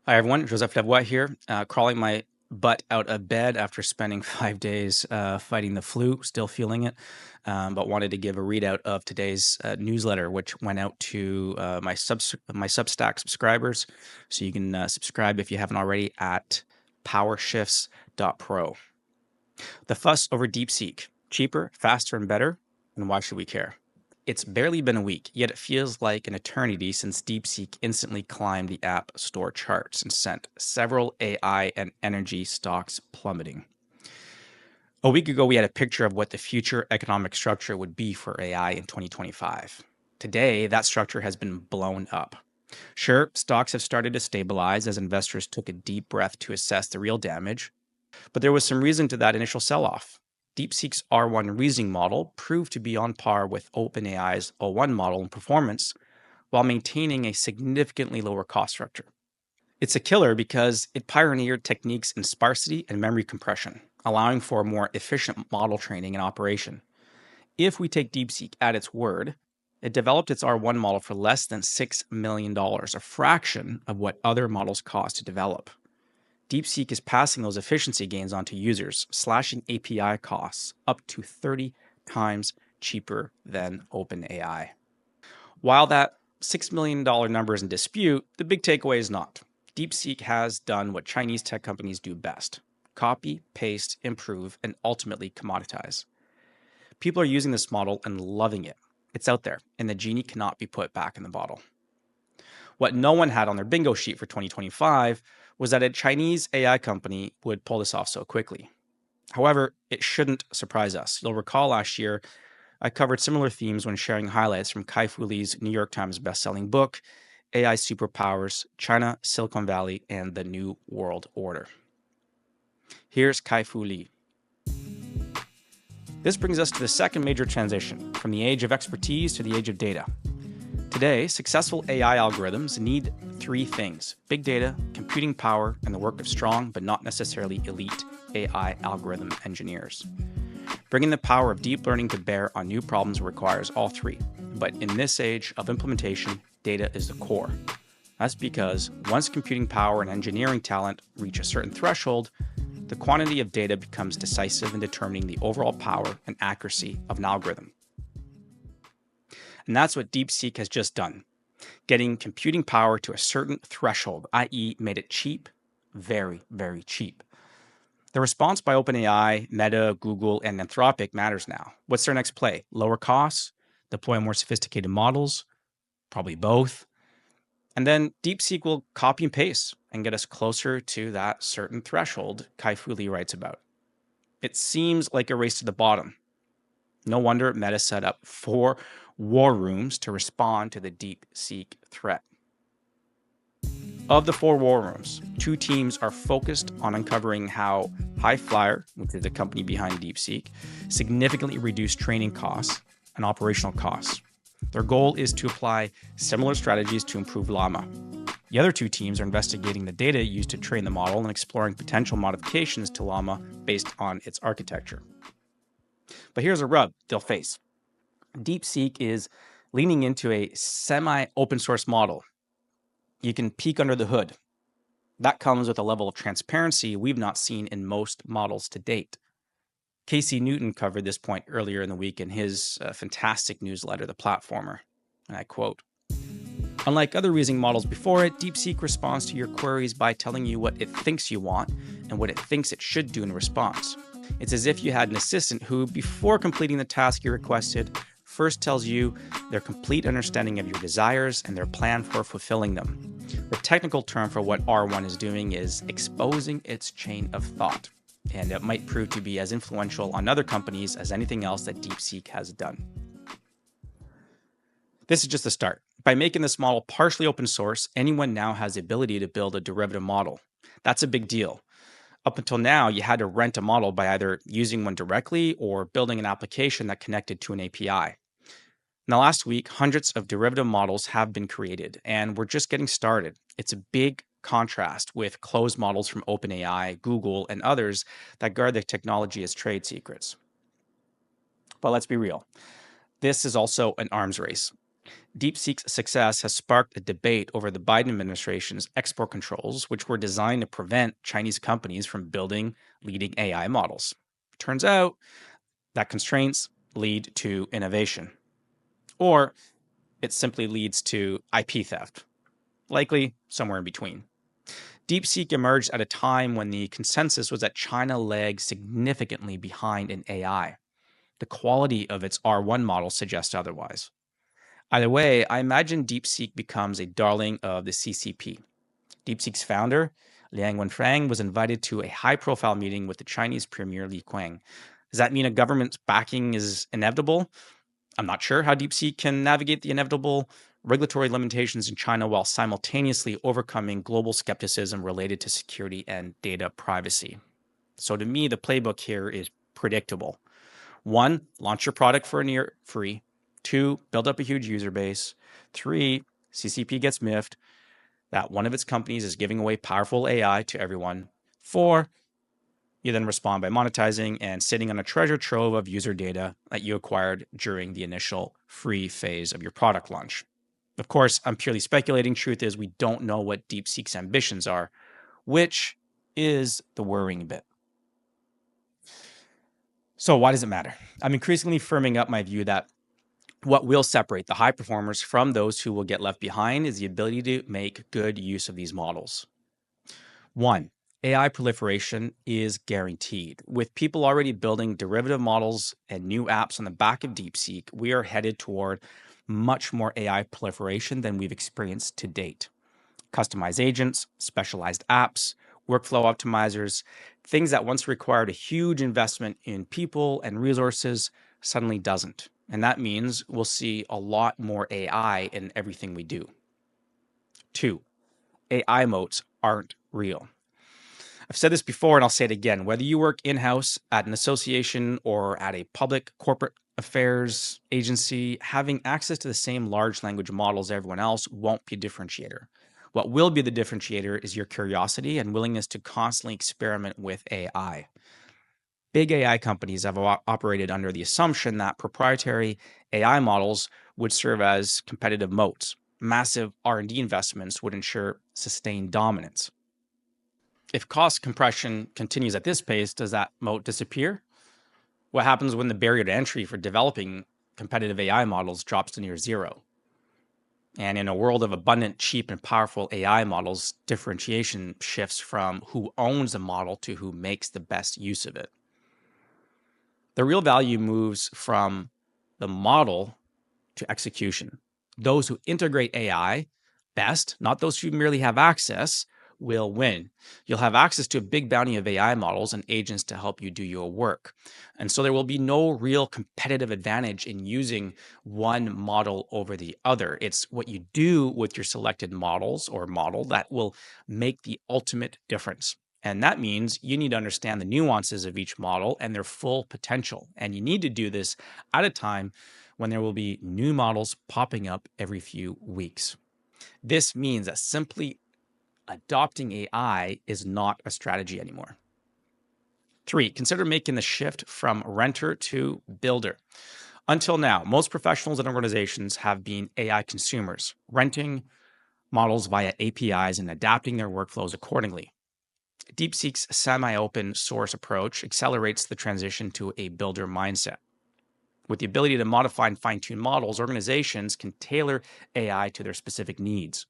Hi, everyone. Joseph Lavoie here, crawling my butt out of bed after spending 5 days fighting the flu, still feeling it, but wanted to give a readout of today's newsletter, which went out to my Substack subscribers. So you can subscribe if you haven't already at powershifts.pro. The fuss over DeepSeek, cheaper, faster, and better, and why should we care? It's barely been a week, yet it feels like an eternity since DeepSeek instantly climbed the App Store charts and sent several AI and energy stocks plummeting. A week ago, we had a picture of what the future economic structure would be for AI in 2025. Today, that structure has been blown up. Sure, stocks have started to stabilize as investors took a deep breath to assess the real damage, but there was some reason to that initial sell off. DeepSeek's R1 reasoning model proved to be on par with OpenAI's O1 model in performance while maintaining a significantly lower cost structure. It's a killer because it pioneered techniques in sparsity and memory compression, allowing for more efficient model training and operation. If we take DeepSeek at its word, it developed its R1 model for less than $6 million, a fraction of what other models cost to develop. DeepSeek is passing those efficiency gains onto users, slashing API costs up to 30 times cheaper than OpenAI. While that $6 million number is in dispute, the big takeaway is not. DeepSeek has done what Chinese tech companies do best: copy, paste, improve, and ultimately commoditize. People are using this model and loving it. It's out there, and the genie cannot be put back in the bottle. What no one had on their bingo sheet for 2025 was that a Chinese AI company would pull this off so quickly. However, it shouldn't surprise us. You'll recall last year, I covered similar themes when sharing highlights from Kai-Fu Lee's New York Times bestselling book, AI Superpowers, China, Silicon Valley, and the New World Order. Here's Kai-Fu Lee. This brings us to the second major transition, from the age of expertise to the age of data. Today, successful AI algorithms need three things: big data, computing power, and the work of strong but not necessarily elite AI algorithm engineers. Bringing the power of deep learning to bear on new problems requires all three. But in this age of implementation, data is the core. That's because once computing power and engineering talent reach a certain threshold, the quantity of data becomes decisive in determining the overall power and accuracy of an algorithm. And that's what DeepSeek has just done, getting computing power to a certain threshold, i.e., made it cheap, very, very cheap. The response by OpenAI, Meta, Google, and Anthropic matters now. What's their next play? Lower costs? Deploy more sophisticated models? Probably both. And then DeepSeek will copy and paste and get us closer to that certain threshold Kai-Fu Lee writes about. It seems like a race to the bottom. No wonder Meta set up 4 war rooms to respond to the DeepSeek threat. Of the 4 war rooms, 2 teams are focused on uncovering how Highflyer, which is the company behind DeepSeek, significantly reduced training costs and operational costs. Their goal is to apply similar strategies to improve Llama. The other 2 teams are investigating the data used to train the model and exploring potential modifications to Llama based on its architecture. But here's a rub they'll face. DeepSeek is leaning into a semi-open source model. You can peek under the hood. That comes with a level of transparency we've not seen in most models to date. Casey Newton covered this point earlier in the week in his fantastic newsletter, The Platformer. And I quote, "Unlike other reasoning models before it, DeepSeek responds to your queries by telling you what it thinks you want and what it thinks it should do in response. It's as if you had an assistant who, before completing the task you requested, first tells you their complete understanding of your desires and their plan for fulfilling them. The technical term for what R1 is doing is exposing its chain of thought, and it might prove to be as influential on other companies as anything else that DeepSeek has done." This is just the start. By making this model partially open source, anyone now has the ability to build a derivative model. That's a big deal. Up until now, you had to rent a model by either using one directly or building an application that connected to an API. Now, last week, hundreds of derivative models have been created, and we're just getting started. It's a big contrast with closed models from OpenAI, Google, and others that guard the technology as trade secrets. But let's be real. This is also an arms race. DeepSeek's success has sparked a debate over the Biden administration's export controls, which were designed to prevent Chinese companies from building leading AI models. Turns out that constraints lead to innovation, or it simply leads to IP theft, likely somewhere in between. DeepSeek emerged at a time when the consensus was that China lagged significantly behind in AI. The quality of its R1 model suggests otherwise. Either way, I imagine DeepSeek becomes a darling of the CCP. DeepSeek's founder, Liang Wenfang, was invited to a high-profile meeting with the Chinese Premier Li Qiang. Does that mean a government's backing is inevitable? I'm not sure how DeepSeek can navigate the inevitable regulatory limitations in China while simultaneously overcoming global skepticism related to security and data privacy. So to me, the playbook here is predictable. 1, launch your product for a near free. 2, build up a huge user base. 3, CCP gets miffed that one of its companies is giving away powerful AI to everyone. 4, you then respond by monetizing and sitting on a treasure trove of user data that you acquired during the initial free phase of your product launch. Of course, I'm purely speculating. Truth is, we don't know what DeepSeek's ambitions are, which is the worrying bit. So why does it matter? I'm increasingly firming up my view that what will separate the high performers from those who will get left behind is the ability to make good use of these models. 1, AI proliferation is guaranteed. With people already building derivative models and new apps on the back of DeepSeek, we are headed toward much more AI proliferation than we've experienced to date. Customized agents, specialized apps, workflow optimizers, things that once required a huge investment in people and resources suddenly doesn't. And that means we'll see a lot more AI in everything we do. 2, AI moats aren't real. I've said this before and I'll say it again. Whether you work in-house at an association or at a public corporate affairs agency, having access to the same large language models as everyone else won't be a differentiator. What will be the differentiator is your curiosity and willingness to constantly experiment with AI. Big AI companies have operated under the assumption that proprietary AI models would serve as competitive moats. Massive R&D investments would ensure sustained dominance. If cost compression continues at this pace, does that moat disappear? What happens when the barrier to entry for developing competitive AI models drops to near zero? And in a world of abundant, cheap, and powerful AI models, differentiation shifts from who owns a model to who makes the best use of it. The real value moves from the model to execution. Those who integrate AI best, not those who merely have access, will win. You'll have access to a big bounty of AI models and agents to help you do your work. And so there will be no real competitive advantage in using one model over the other. It's what you do with your selected models or model that will make the ultimate difference. And that means you need to understand the nuances of each model and their full potential. And you need to do this at a time when there will be new models popping up every few weeks. This means that simply adopting AI is not a strategy anymore. 3, consider making the shift from renter to builder. Until now, most professionals and organizations have been AI consumers, renting models via APIs and adapting their workflows accordingly. DeepSeek's semi-open source approach accelerates the transition to a builder mindset. With the ability to modify and fine-tune models, organizations can tailor AI to their specific needs.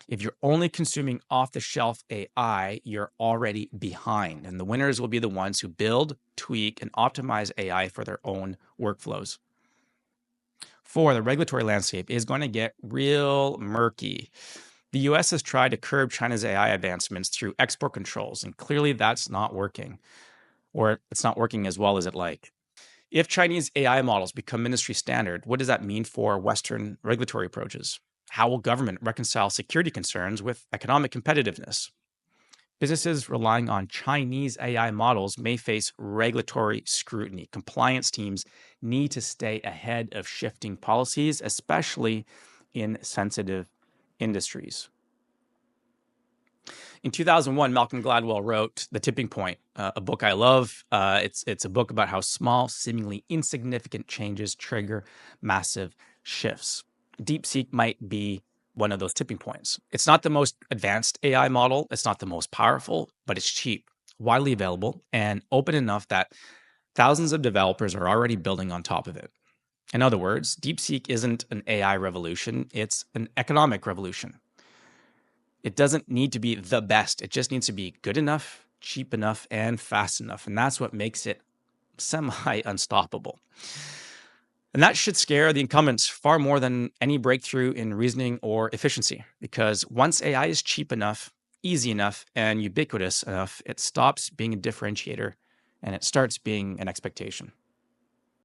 If you're only consuming off-the-shelf AI, you're already behind, and the winners will be the ones who build, tweak, and optimize AI for their own workflows. 4, the regulatory landscape is going to get real murky. The US has tried to curb China's AI advancements through export controls, and clearly that's not working, or it's not working as well as it like. If Chinese AI models become industry standard, what does that mean for Western regulatory approaches? How will government reconcile security concerns with economic competitiveness? Businesses relying on Chinese AI models may face regulatory scrutiny. Compliance teams need to stay ahead of shifting policies, especially in sensitive industries. In 2001, Malcolm Gladwell wrote The Tipping Point, a book I love. It's a book about how small, seemingly insignificant changes trigger massive shifts. DeepSeek might be one of those tipping points. It's not the most advanced AI model, it's not the most powerful, but it's cheap, widely available, and open enough that thousands of developers are already building on top of it. In other words, DeepSeek isn't an AI revolution, it's an economic revolution. It doesn't need to be the best, it just needs to be good enough, cheap enough, and fast enough. And that's what makes it semi unstoppable. And that should scare the incumbents far more than any breakthrough in reasoning or efficiency, because once AI is cheap enough, easy enough, and ubiquitous enough, it stops being a differentiator and it starts being an expectation.